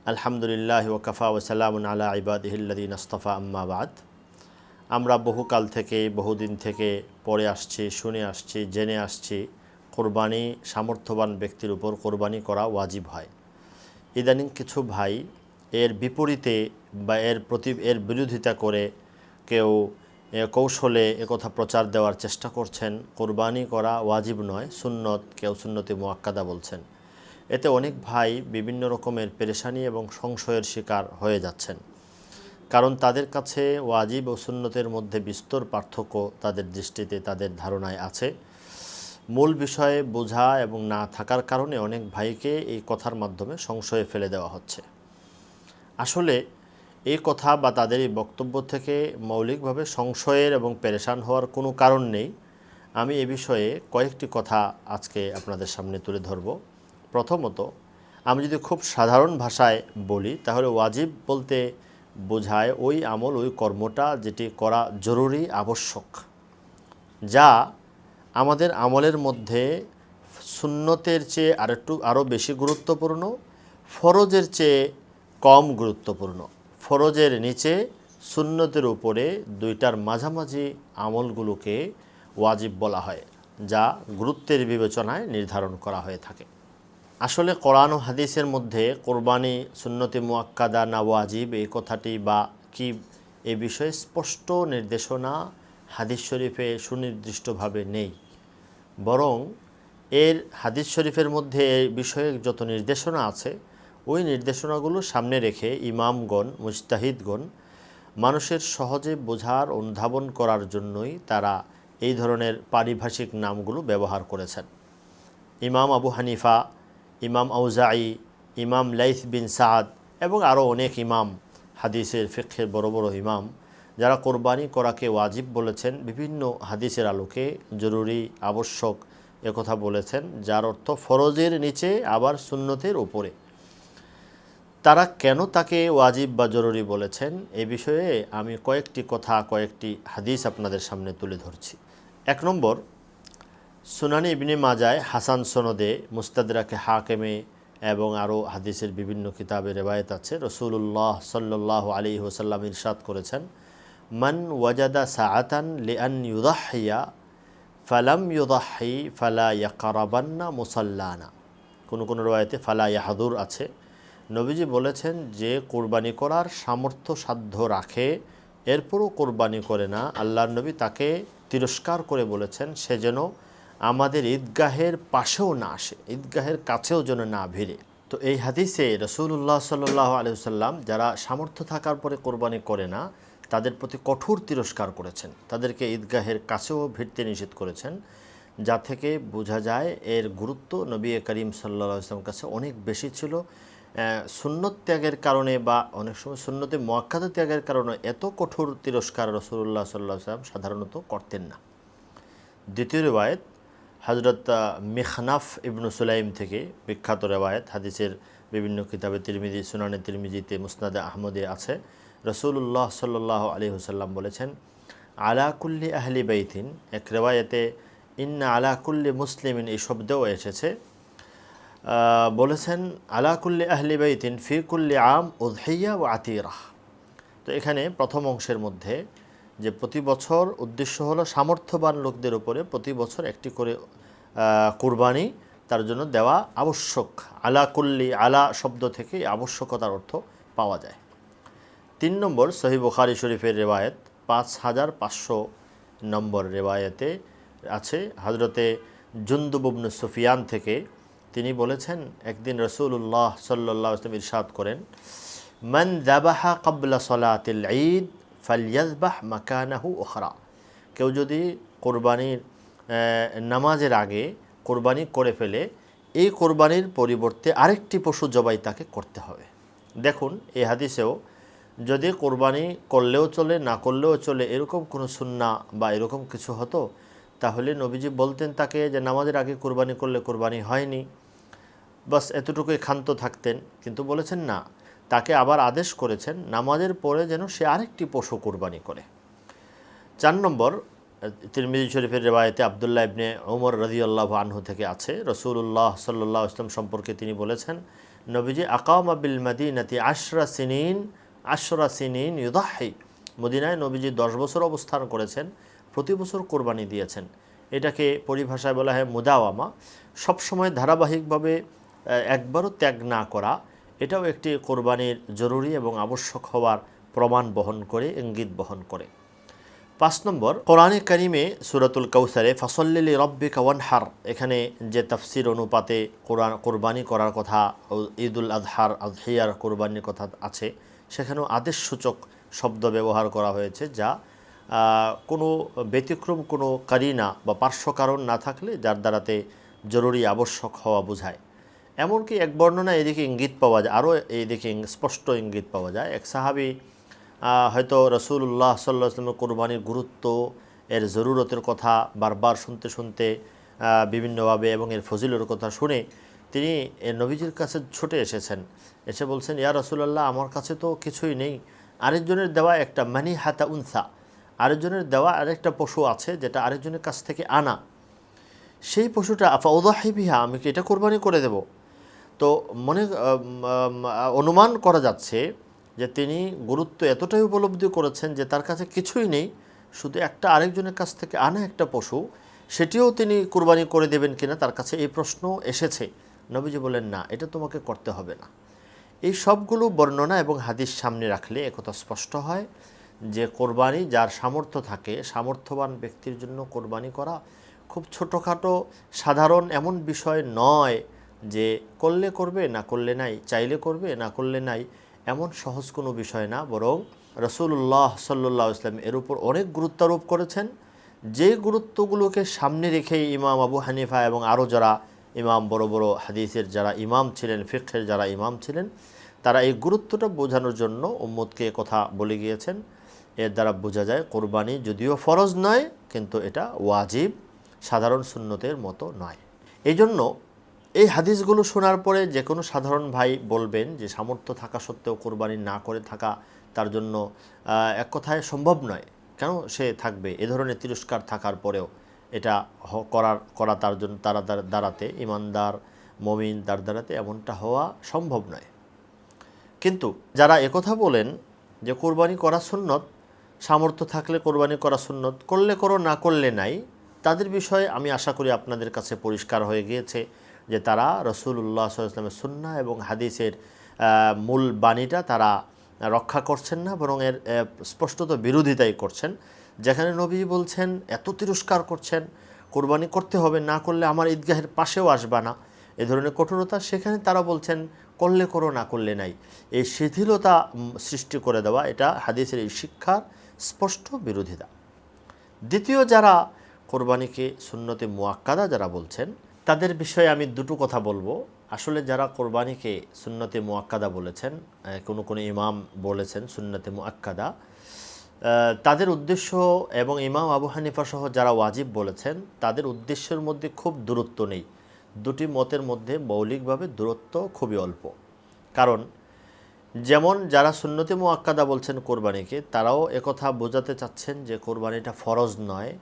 আলহামদুলিল্লাহ ওয়াকাফা ওয়াসালামুন আলা ইবাদিহিল্লাযীনা ইসতাফা আম্মা বাদ। আমরা বহুকাল থেকে বহুদিন থেকে পড়ে আসছি, শুনে আসছি, জেনে আসছি কোরবানি সামর্থ্যবান ব্যক্তির উপর কোরবানি করা ওয়াজিব হয়। ইদানিং কিছু ভাই এর বিপরীতে বা এর বিরোধিতা করে কেউ কৌশলে একথা প্রচার দেওয়ার চেষ্টা করছেন, কোরবানি করা ওয়াজিব নয়, সুন্নত, কেউ সুন্নতে মুআক্কাদা বলছেন। এতে অনেক ভাই বিভিন্ন রকমের পেরেশানি এবং সংশয়ের শিকার হয়ে যাচ্ছেন, কারণ তাদের কাছে ওয়াজিব ও সুন্নতের মধ্যে বিস্তর পার্থক্য তাদের দৃষ্টিতে, তাদের ধারণায় আছে। মূল বিষয়ে বোঝা এবং না থাকার কারণে অনেক ভাইকে এই কথার মাধ্যমে সংশয়ে ফেলে দেওয়া হচ্ছে। আসলে এই কথা বা তাদের এই বক্তব্য থেকে মৌলিকভাবে সংশয়ের এবং পেরেশান হওয়ার কোনো কারণ নেই। আমি এ বিষয়ে কয়েকটি কথা আজকে আপনাদের সামনে তুলে ধরব। প্রথমত, আমি যদি খুব সাধারণ ভাষায় বলি তাহলে ওয়াজিব বলতে বোঝায় ওই আমল, ওই কর্মটা যেটি করা জরুরি, আবশ্যক, যা আমাদের আমলের মধ্যে সুন্নতের চেয়ে আরও বেশি গুরুত্বপূর্ণ, ফরজের চেয়ে কম গুরুত্বপূর্ণ। ফরজের নিচে, সুন্নতের উপরে, দুইটার মাঝামাঝি আমলগুলোকে ওয়াজিব বলা হয়, যা গুরুত্বের বিবেচনায় নির্ধারণ করা হয়ে থাকে। আসলে কোরআন ও হাদিসের মধ্যে কোরবানি সুন্নতে মুআক্কাদা না ওয়াজিব এই কথাটি বা কি, এ বিষয়ে স্পষ্ট নির্দেশনা হাদিস শরীফে সুনির্দিষ্টভাবে নেই। বরং এর হাদিস শরীফের মধ্যে এই বিষয়ে যত নির্দেশনা আছে, ওই নির্দেশনাগুলো সামনে রেখে ইমামগণ, মুজতাহিদগণ মানুষের সহজে বোঝার, অনুধাবন করার জন্যই তারা এই ধরনের পারিভাষিক নামগুলো ব্যবহার করেছেন। ইমাম আবু হানিফা, ইমাম আউজাঈ, ইমাম লাইথ বিন সাদ এবং আরও অনেক ইমাম, হাদিসের ফিকহের বড় বড় ইমাম, যারা কোরবানি করাকে ওয়াজিব বলেছেন, বিভিন্ন হাদিসের আলোকে জরুরি, আবশ্যক একথা বলেছেন, যার অর্থ ফরজের নিচে আবার সুন্নতের উপরে। তারা কেন তাকে ওয়াজিব বা জরুরি বলেছেন, এ বিষয়ে আমি কয়েকটি হাদিস আপনাদের সামনে তুলে ধরছি। 1 নম্বর, সুনানি ইবনে মাজায় হাসান সনদে, মুস্তাদরাকে হাকেমে এবং আরও হাদিসের বিভিন্ন কিতাবে রেবায়েত আছে, রাসূলুল্লাহ সাল্লাল্লাহু আলাইহি ওয়াসাল্লাম ইরশাদ করেছেন, মান ওয়াজাদা সাআতান লিআন ইউদাহহিয়া ফালাম ইউদাহহি ফালা ইয়াকরাবান্না মুসাল্লানা। কোনো রিওয়ায়াতে ফালা ইয়াহদুর আছে। নবীজি বলেছেন, যে কোরবানি করার সামর্থ্য সাধ্য রাখে এরপরও কোরবানি করে না, আল্লাহর নবী তাকে তিরস্কার করে বলেছেন সে যেন আমাদের ঈদগাহের পাশেও না আসে, ঈদগাহের কাছেও যেন না ভিড়ে। তো এই হাদিসে রাসূলুল্লাহ সাল্লাল্লাহু আলাইহি ওয়াসাল্লাম যারা সামর্থ্য থাকার পরে কোরবানি করে না তাদের প্রতি কঠোর তিরস্কার করেছেন, তাদেরকে ঈদগাহের কাছেও ভিড়তে নিষেধ করেছেন, যা থেকে বোঝা যায় এর গুরুত্ব নবী করিম সাল্লাল্লাহু আলাইহি ওয়াসাল্লামের কাছে অনেক বেশি ছিল। সুন্নত ত্যাগের কারণে বা অনেক সময় সুন্নতে মুআক্কাদা ত্যাগের কারণে এত কঠোর তিরস্কার রাসূলুল্লাহ সাল্লাল্লাহু আলাইহি ওয়াসাল্লাম সাধারণত করতেন না। দ্বিতীয় রিওয়ায়াত হযরত মিখনাফ ইবনু সুলাইম থেকে, বিখ্যাত রিওয়ায়াত, হাদিসের বিভিন্ন কিতাবে, তিরমিজি, সুনানে তিরমিজিতে, মুসনাদে আহমদে আছে। রাসূলুল্লাহ সাল্লাল্লাহু আলাইহি ওয়াসাল্লাম বলেছেন, আলা কুল্লি আহলি বাইতিন, এক রিওয়ায়াতে ইন্না আলা কুল্লি মুসলিমিন এই শব্দও এসেছে, বলেছেন আলা কুল্লি আহলি বাইতিন ফি কুল্লি আম উযহিয়া ওয়া আতিরাহ। তো এখানে প্রথম অংশের মধ্যে যে প্রতি বছর উদ্দেশ্য হলো সামর্থ্যবান লোকদের উপরে প্রতি বছর একটি করে কুরবানি তার জন্য দেওয়া আবশ্যক। আলা কুল্লি, আলা শব্দ থেকে আবশ্যকতার অর্থ পাওয়া যায়। 3 নম্বর, সহিহ বুখারী শরীফের রিওয়ায়াত 5500 নম্বর রিওয়ায়াতে আছে, হযরতে জুনদুব ইবনে সুফিয়ান থেকে, তিনি বলেছেন, একদিন রাসূলুল্লাহ সাল্লাল্লাহু আলাইহি ওয়াসাল্লাম ইরশাদ করেন, মান যাবাহা ক্বাবলা সালাতিল ঈদ ফালইয়াযবাহ মাকানাহু উখরা। কেউ যদি কোরবানির নামাজের আগে কোরবানি করে ফেলে, এই কোরবানির পরিবর্তে আরেকটি পশু জবাই তাকে করতে হবে। দেখুন, এই হাদিসেও যদি কোরবানি করলেও চলে, না করলেও চলে, এরকম কোনো সুন্নাহ বা এরকম কিছু হতো, তাহলে নবীজি বলতেন তাকে যে নামাজের আগে কোরবানি করলে কোরবানি হয়নি, বাস এতটুকুই ক্ষান্ত থাকতেন। কিন্তু বলেছেন না, তাকে আবার আদেশ করেছেন নামাজের পরে যেন সে আরেকটি পশু কোরবানি করে। 4 নম্বর, তিরমিজি শরীফের রিওয়ায়াতে আব্দুল্লাহ ইবনে উমর রাদিয়াল্লাহু আনহু থেকে আছে, রাসূলুল্লাহ সাল্লাল্লাহু আলাইহি ওয়াসাল্লাম সম্পর্কে তিনি বলেছেন, নবীজি আকামা বিল মাদিনাতি আশরা সিনিন ইউদাহি, মদিনায় নবীজি 10 বছর অবস্থান করেছেন, প্রতি বছর কোরবানি দিয়েছেন। এটাকে পরিভাষায় বলা হয় মুদাওয়ামা, সবসময় ধারাবাহিকভাবে একবারও ত্যাগ না করা। এটাও একটি কোরবানির জরুরি এবং আবশ্যক হওয়ার প্রমাণ বহন করে, ইঙ্গিত বহন করে। 5 নম্বর, কোরআনে কারিমে সূরাতুল কাউসারে ফাসল্লি লিরাব্বিকা ওয়ানহার, এখানে যে তাফসির অনুপাতে কোরবানি করার কথা, ঈদুল আজহার আজহিয়ার কোরবানির কথা আছে, সেখানেও আদেশসূচক শব্দ ব্যবহার করা হয়েছে, যা কোনো ব্যতিক্রম, কোনো কারিনা বা পার্শ্ব কারণ না থাকলে যার দ্বারাতে জরুরি আবশ্যক হওয়া বোঝায়। এমনকি এক বর্ণনা এদিকে ইঙ্গিত পাওয়া যায়, আরও এইদিকে স্পষ্ট ইঙ্গিত পাওয়া যায়। এক সাহাবী হয়তো রাসূলুল্লাহ সাল্লাল্লাহু আলাইহি ওয়াসাল্লামের কোরবানির গুরুত্ব, এর জরুরতের কথা বারবার শুনতে শুনতে বিভিন্নভাবে এবং এর ফজিলের কথা শুনে তিনি নবীজির কাছে ছুটে এসেছেন। এসে বলছেন, ইয়া রাসূলুল্লাহ, আমার কাছে তো কিছুই নেই, আরেকজনের দেওয়া একটা মানি হাতা উনসা, আরেকজনের দেওয়া আরেকটা পশু আছে যেটা আরেকজনের কাছ থেকে আনা, সেই পশুটা আফা উযাহি বিহা, আমি কি এটা কোরবানি করে দেব? তো অনুমান করা যাচ্ছে যে তিনি গুরুত্ব এতটাই উপলব্ধি করেছেন যে তার কাছে কিছুই নেই, শুধু একটা আরেকজনের কাছ থেকে আনা একটা পশু, সেটিও তিনি কুরবানি করে দেবেন কিনা তার কাছে এই প্রশ্ন এসেছে। নবীজি বলেন, না, এটা তোমাকে করতে হবে না। এই সবগুলো বর্ণনা এবং হাদিস সামনে রাখলে একথা স্পষ্ট হয় যে কোরবানি যার সামর্থ্য থাকে, সামর্থ্যবান ব্যক্তির জন্য কোরবানি করা খুব ছোটোখাটো সাধারণ এমন বিষয় নয় যে করলে করবে না করলে নাই, চাইলে করবে না করলে নাই, এমন সহজ কোনো বিষয় না। বরং রাসূলুল্লাহ সাল্লাল্লাহু আলাইহি ওয়াসাল্লাম এর উপর অনেক গুরুত্ব আরোপ করেছেন, যে গুরুত্বগুলোকে সামনে রেখেই ইমাম আবু হানিফা এবং আরও যারা ইমাম, বড় বড় হাদিসের যারা ইমাম ছিলেন, ফিকহের যারা ইমাম ছিলেন, তারা এই গুরুত্বটা বোঝানোর জন্য উম্মতকে কথা বলে গিয়েছেন। এর দ্বারা বোঝা যায় কোরবানি যদিও ফরজ নয়, কিন্তু এটা ওয়াজিব, সাধারণ সুন্নতের মতো নয়। এই জন্য এই হাদিসগুলো শোনার পরে যে কোনো সাধারণ ভাই বলবেন যে সামর্থ্য থাকা সত্ত্বেও কোরবানি না করে থাকা তার জন্য এক কথায় সম্ভব নয়। কেন সে থাকবে? এ ধরনের তিরস্কার থাকার পরেও এটা করা তার জন্য তারা দ্বারাতে, ইমানদার মমিন তার দ্বারাতে এমনটা হওয়া সম্ভব নয়। কিন্তু যারা একথা বলেন যে কোরবানি করা সুন্নত, সামর্থ্য থাকলে কোরবানি করা সুন্নত, করলে করো না করলে নাই, তাদের বিষয়ে আমি আশা করি আপনাদের কাছে পরিষ্কার হয়ে গিয়েছে যে তারা রাসূলুল্লাহ সাল্লাল্লাহু আলাইহি ওয়াসাল্লামের সুন্নাহ এবং হাদিসের মূল বাণীটা তারা রক্ষা করছেন না, বরং এর স্পষ্টত বিরোধিতাই করছেন। যেখানে নবী বলছেন, এত তিরস্কার করছেন, কোরবানি করতে হবে, না করলে আমার ঈদগাহের পাশেও আসবা না, এ ধরনের কঠোরতা, সেখানে তারা বলছেন করলে করো না করলে নাই। এই শিথিলতা সৃষ্টি করে দেওয়া, এটা হাদিসের এই শিক্ষার স্পষ্ট বিরোধিতা। দ্বিতীয়, যারা কোরবানিকে সুন্নতে মুআক্কাদা যারা বলছেন, তাদের বিষয়ে আমি দুটো কথা বলবো। আসলে যারা কোরবানিকে সুন্নতে মুআক্কাদা বলেছেন, কোনো ইমাম বলেছেন সুন্নতে মুআক্কাদা, তাদের উদ্দেশ্য এবং ইমাম আবু হানিফা সহ যারা ওয়াজিব বলেছেন তাদের উদ্দেশ্যের মধ্যে খুব দূরত্ব নেই। দুটি মতের মধ্যে মৌলিকভাবে দূরত্ব খুবই অল্প। কারণ যেমন যারা সুন্নতে মুআক্কাদা বলছেন কোরবানিকে, তারাও একথা বোঝাতে চাচ্ছেন যে কোরবানিটা ফরজ নয়।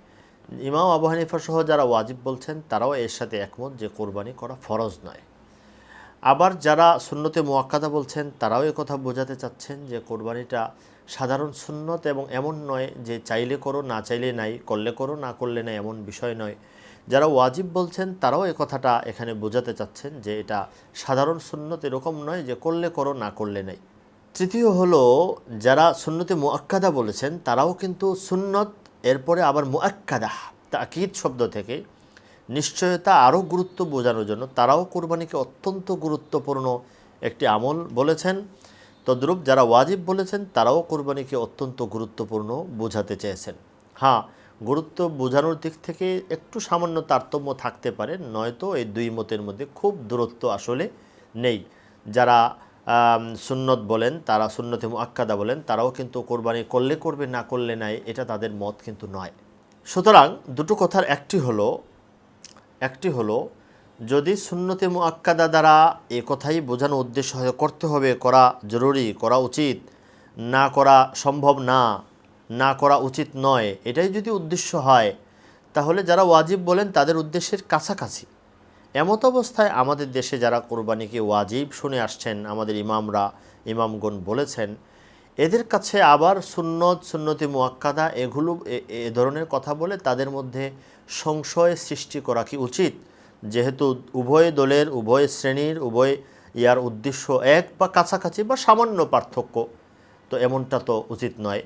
ইমাম আবু হানিফা সহ যারা ওয়াজিব বলছেন তারাও এর সাথে একমত যে কোরবানি করা ফরজ নয়। আবার যারা সুন্নতে মুআক্কাদা বলছেন তারাও একথা বোঝাতে চাচ্ছেন যে কোরবানিটা সাধারণ সুন্নত এবং এমন নয় যে চাইলে করো না চাইলে নাই, করলে করো না করলে নাই, এমন বিষয় নয়। যারা ওয়াজিব বলছেন তারাও একথাটা এখানে বোঝাতে চাচ্ছেন যে এটা সাধারণ সুন্নত এরকম নয় যে করলে করো না করলে নাই। তৃতীয় হলো, যারা সুন্নতে মুআক্কাদা বলেছেন তারাও কিন্তু সুন্নত, এরপরে আবার মুআক্কাদা, তাকিদ শব্দ থেকে নিশ্চয়তা আরও গুরুত্ব বোঝানোর জন্য তারাও কোরবানিকে অত্যন্ত গুরুত্বপূর্ণ একটি আমল বলেছেন। তদ্রূপ যারা ওয়াজিব বলেছেন তারাও কোরবানিকে অত্যন্ত গুরুত্বপূর্ণ বোঝাতে চেয়েছেন। হ্যাঁ, গুরুত্ব বোঝানোর দিক থেকে একটু সামান্য তারতম্য থাকতে পারে, নয়তো এই দুই মতের মধ্যে খুব দূরত্ব আসলে নেই। যারা সুন্নত বলেন, তারা সুন্নতে মুআক্কাদা বলেন, তারাও কিন্তু কোরবানি করলে করবে না করলে নাই, এটা তাদের মত কিন্তু নয়। সুতরাং দুটো কথার একটি হলো যদি সুন্নতে মুআক্কাদা দ্বারা এ কথাই বোঝানো উদ্দেশ্য হয় করতে হবে, করা জরুরি, করা উচিত, না করা সম্ভব না, না করা উচিত নয়, এটাই যদি উদ্দেশ্য হয়, তাহলে যারা ওয়াজিব বলেন তাদের উদ্দেশ্যের কাছাকাছি। এমত অবস্থায় আমাদের দেশে যারা কোরবানিকে ওয়াজিব শুনে আসছেন, আমাদের ইমামগণ বলেছেন, এদের কাছে আবার সুন্নত, সুন্নতি মুআক্কাদা এগুলো এ ধরনের কথা বলে তাদের মধ্যে সংশয় সৃষ্টি করা কি উচিত? যেহেতু উভয় দলের, উভয় শ্রেণীর, উভয় ইয়ার উদ্দেশ্য এক বা কাছাকাছি বা সামান্য পার্থক্য, তো এমনটা তো উচিত নয়।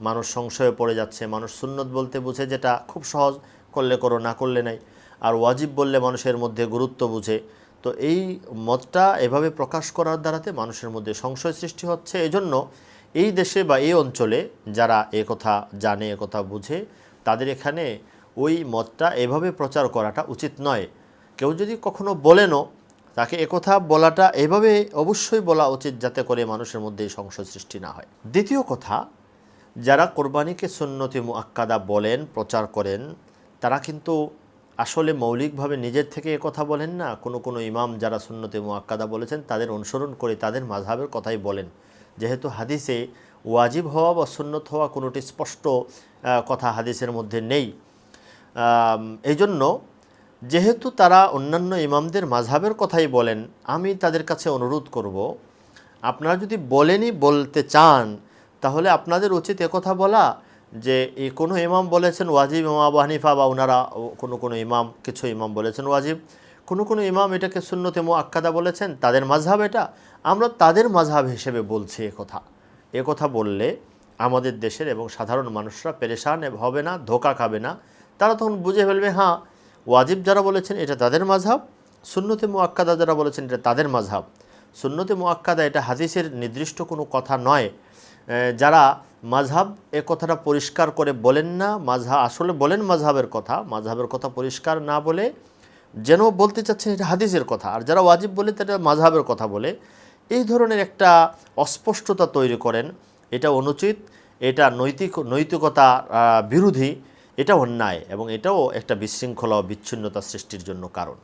মানুষ সংশয়ে পড়ে যাচ্ছে। মানুষ সুন্নত বলতে বুঝে যেটা খুব সহজ, করলে করো, না করলে নাই। আর ওয়াজিব বললে মানুষের মধ্যে গুরুত্ব বুঝে। তো এই মতটা এভাবে প্রকাশ করার দ্বারাতে মানুষের মধ্যে সংশয় সৃষ্টি হচ্ছে। এজন্য এই দেশে বা এই অঞ্চলে যারা কথা জানে, কথা বুঝে, তাদের এখানে ওই মতটা এভাবে প্রচার করাটা উচিত নয়। কেউ যদি কখনো বলেনও, তাকে একথা বলাটা এভাবে অবশ্যই বলা উচিত, যাতে করে মানুষের মধ্যে এই সংশয় সৃষ্টি না হয়। দ্বিতীয় কথা, যারা কোরবানিকে সুন্নতি মুআক্কাদা বলেন, প্রচার করেন, তারা কিন্তু আসলে মৌলিকভাবে নিজের থেকে কথা বলেন না। কোনো ইমাম যারা সুন্নতি মুআক্কাদা বলেছেন তাদের অনুসরণ করে তাদের মাযহাবের কথাই বলেন। যেহেতু হাদিসে ওয়াজিব হওয়া বা সুন্নত হওয়া কোনোটি স্পষ্ট কথা হাদিসের মধ্যে নেই, এই জন্য যেহেতু তারা অন্যান্য ইমামদের মাযহাবের কথাই বলেন, আমি তাদের কাছে অনুরোধ করব, আপনারা যদি বলতে চান, তাহলে আপনাদের উচিত একথা বলা যে এই কোনো ইমাম বলেছেন ওয়াজিব, ইমাম আবু হানিফা বা ওনারা কোনো ইমাম, কিছু ইমাম বলেছেন ওয়াজিব, কোনো ইমাম এটাকে সুন্নতে মুআক্কাদা বলেছেন, তাদের মাযহাব এটা, আমরা তাদের মাযহাব হিসেবে বলছি। একথা বললে আমাদের দেশের এবং সাধারণ মানুষরা পেরেশান হবে না, ধোঁকা খাবে না। তারা তখন বুঝে ফেলবে, হ্যাঁ, ওয়াজিব যারা বলেছেন এটা তাদের মাযহাব, সুন্নতে মুআক্কাদা যারা বলেছেন এটা তাদের মাযহাব। সুন্নতে মুআক্কাদা এটা হাদিসের নির্দিষ্ট কোনো কথা নয়। যারা মাযহাব এ কথাটা পরিষ্কার করে বলেন না, আসলে বলেন মাযহাবের কথা পরিষ্কার না বলে যেন বলতে চাচ্ছেন এটা হাদিসের কথা, আর যারা ওয়াজিব বলে এটা মাযহাবের কথা বলে, এই ধরনের একটা অস্পষ্টতা তৈরি করেন। এটা অনুচিত, এটা নৈতিকতা বিরোধী, এটা অন্যায় এবং এটাও একটা বিশৃঙ্খলা ও বিচ্ছিন্নতা সৃষ্টির জন্য কারণ।